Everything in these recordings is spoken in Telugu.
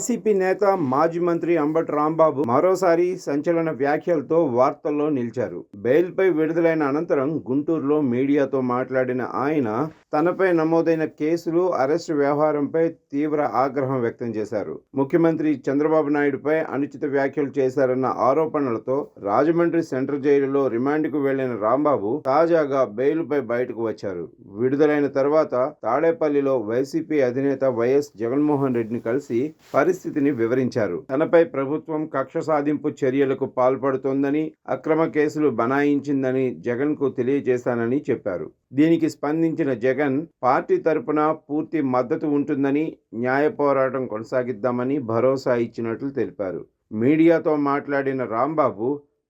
వైసీపీ నేత మాజీ మంత్రి అంబటి రాంబాబు మరోసారి సంచలన వ్యాఖ్యలతో వార్తల్లో నిలిచారు. బెయిల్పై విడుదలైన అనంతరం గుంటూరులో మీడియాతో మాట్లాడిన ఆయన తనపై నమోదైన కేసులు, అరెస్టు వ్యవహారంపై తీవ్ర ఆగ్రహం వ్యక్తం చేశారు. ముఖ్యమంత్రి చంద్రబాబు నాయుడుపై అనుచిత వ్యాఖ్యలు చేశారన్న ఆరోపణలతో రాజమండ్రి సెంట్రల్ జైలులో రిమాండ్కు వెళ్లిన రాంబాబు తాజాగా బెయిల్పై బయటకు వచ్చారు. విడుదలైన తర్వాత తాడేపల్లిలో వైసీపీ అధినేత వైఎస్ జగన్మోహన్ రెడ్డిని కలిసి పరిస్థితిని వివరించారు. తనపై ప్రభుత్వం కక్ష సాధింపు చర్యలకు పాల్పడుతోందని, అక్రమ కేసులు బనాయించిందని జగన్ కు తెలియజేశానని చెప్పారు. దీనికి స్పందించిన జగన్ పార్టీ తరపున పూర్తి మద్దతు ఉంటుందని, న్యాయ పోరాటం కొనసాగిద్దామని భరోసా ఇచ్చినట్లు తెలిపారు. మీడియాతో మాట్లాడిన రాంబాబు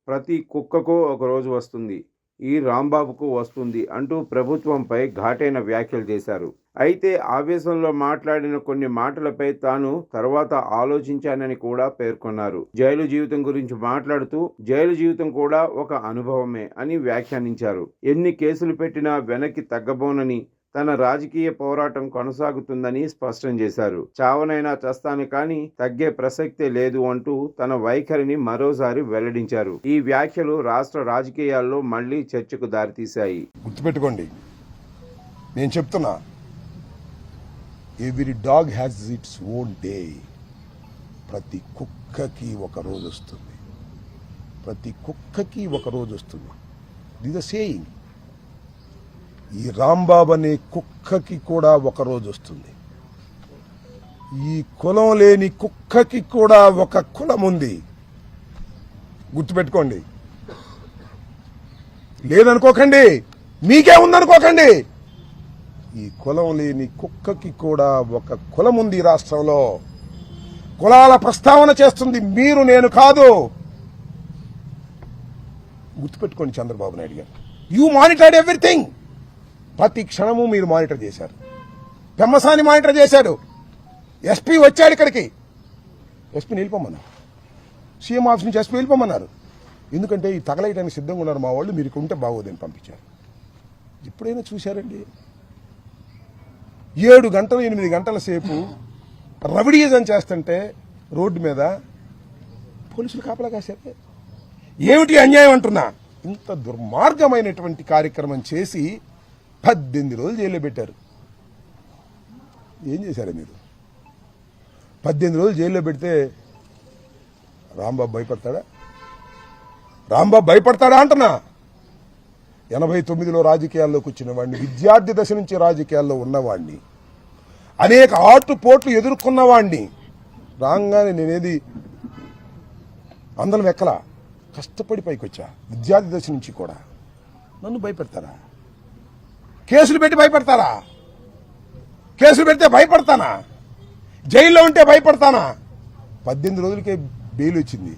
ప్రతి కుక్కకు ఒక రోజు వస్తుంది, ఈ రాంబాబుకు వస్తుంది అంటూ ప్రభుత్వంపై ఘాటైన వ్యాఖ్యలు చేశారు. అయితే ఆవేశంలో మాట్లాడిన కొన్ని మాటలపై తాను తర్వాత ఆలోచించానని కూడా పేర్కొన్నారు. జైలు జీవితం గురించి మాట్లాడుతూ జైలు జీవితం కూడా ఒక అనుభవమే అని వ్యాఖ్యానించారు. ఎన్ని కేసులు పెట్టినా వెనక్కి తగ్గబోనని, తన రాజకీయ పోరాటం కొనసాగుతుందని స్పష్టం చేశారు. చావనైనా చస్తాను కానీ తగ్గే ప్రసక్తే లేదు అంటూ తన వైఖరిని మరోసారి వెల్లడించారు. ఈ వ్యాఖ్యలు రాష్ట్ర రాజకీయాల్లో మళ్లీ చర్చకు దారితీశాయి. గుర్తుపెట్టుకోండి, నేను చెప్తున్నా, every dog has its own day. ప్రతి కుక్కకి ఒక రోజు వస్తుంది, ప్రతి కుక్కకి ఒక రోజు వస్తుంది. This the saying. ఈ రాంబాబు అనే కుక్కకి కూడా ఒక రోజు వస్తుంది. ఈ కులం లేని కుక్కకి కూడా ఒక కులం ఉంది. గుర్తుపెట్టుకోండి, లేదనుకోకండి, మీకే ఉందనుకోకండి. ఈ కులం లేని కుక్కకి కూడా ఒక కులం ఉంది. ఈ రాష్ట్రంలో కులాల ప్రస్తావన చేస్తుంది మీరు, నేను కాదు. గుర్తుపెట్టుకోండి, చంద్రబాబు నాయుడు గారు, యూ మానిటర్డ్ ఎవ్రీథింగ్. ప్రతి క్షణము మీరు మానిటర్ చేశారు. పెమ్మసాని మానిటర్ చేశాడు. ఎస్పీ వచ్చాడు ఇక్కడికి, ఎస్పీని వెళ్ళిపోమన్నారు. సీఎం ఆఫీస్ నుంచి ఎస్పీ వెళ్ళిపోమన్నారు. ఎందుకంటే ఈ తగలేయడానికి సిద్ధంగా ఉన్నారు మా వాళ్ళు, మీరు ఉంటే బాగోదని పంపించారు. ఎప్పుడైనా చూశారండి? 7 గంటలు 8 గంటల సేపు రవిడీజం చేస్తుంటే రోడ్డు మీద పోలీసులు కాపలా కాశారు. ఏమిటి అన్యాయం అంటున్నా? ఇంత దుర్మార్గమైనటువంటి కార్యక్రమం చేసి 18 రోజులు జైల్లో పెట్టారు. ఏం చేశారు మీరు? 18 రోజులు జైల్లో పెడితే రాంబాబు భయపడతాడా? రాంబాబు భయపడతాడా అంటున్నా. 89లో రాజకీయాల్లోకి వచ్చిన వాడిని, విద్యార్థి దశ నుంచి రాజకీయాల్లో ఉన్నవాడిని, అనేక ఆటుపోట్లు ఎదుర్కొన్నవాడిని. రాగానే నేనేది అందరం ఎక్కలా, కష్టపడి పైకి వచ్చా. విద్యార్థి దశ నుంచి కూడా నన్ను భయపెడతారా? కేసులు పెట్టి భయపడతారా? కేసులు పెడితే భయపడతానా? జైల్లో ఉంటే భయపడతానా? 18 రోజులకే బెయిల్ వచ్చింది.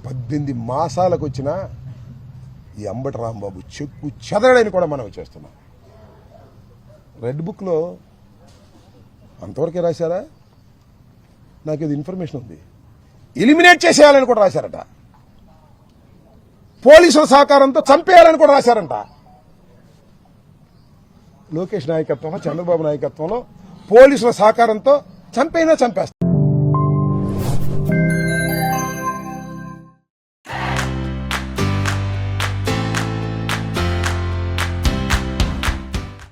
18 మాసాలకు వచ్చిన ఈ అంబటి రాంబాబు చెక్కు చెదరడని కూడా మనం చేస్తున్నాం. రెడ్ బుక్లో అంతవరకే రాశారా? నాకు ఇది ఇన్ఫర్మేషన్ ఉంది. ఎలిమినేట్ చేసేయాలని కూడా రాశారట. పోలీసుల సహకారంతో చంపేయాలని కూడా రాశారంట. లోకేష్ నాయకత్వంలో, చంద్రబాబు నాయకత్వంలో పోలీసుల సహకారంతో చంపేస్తా.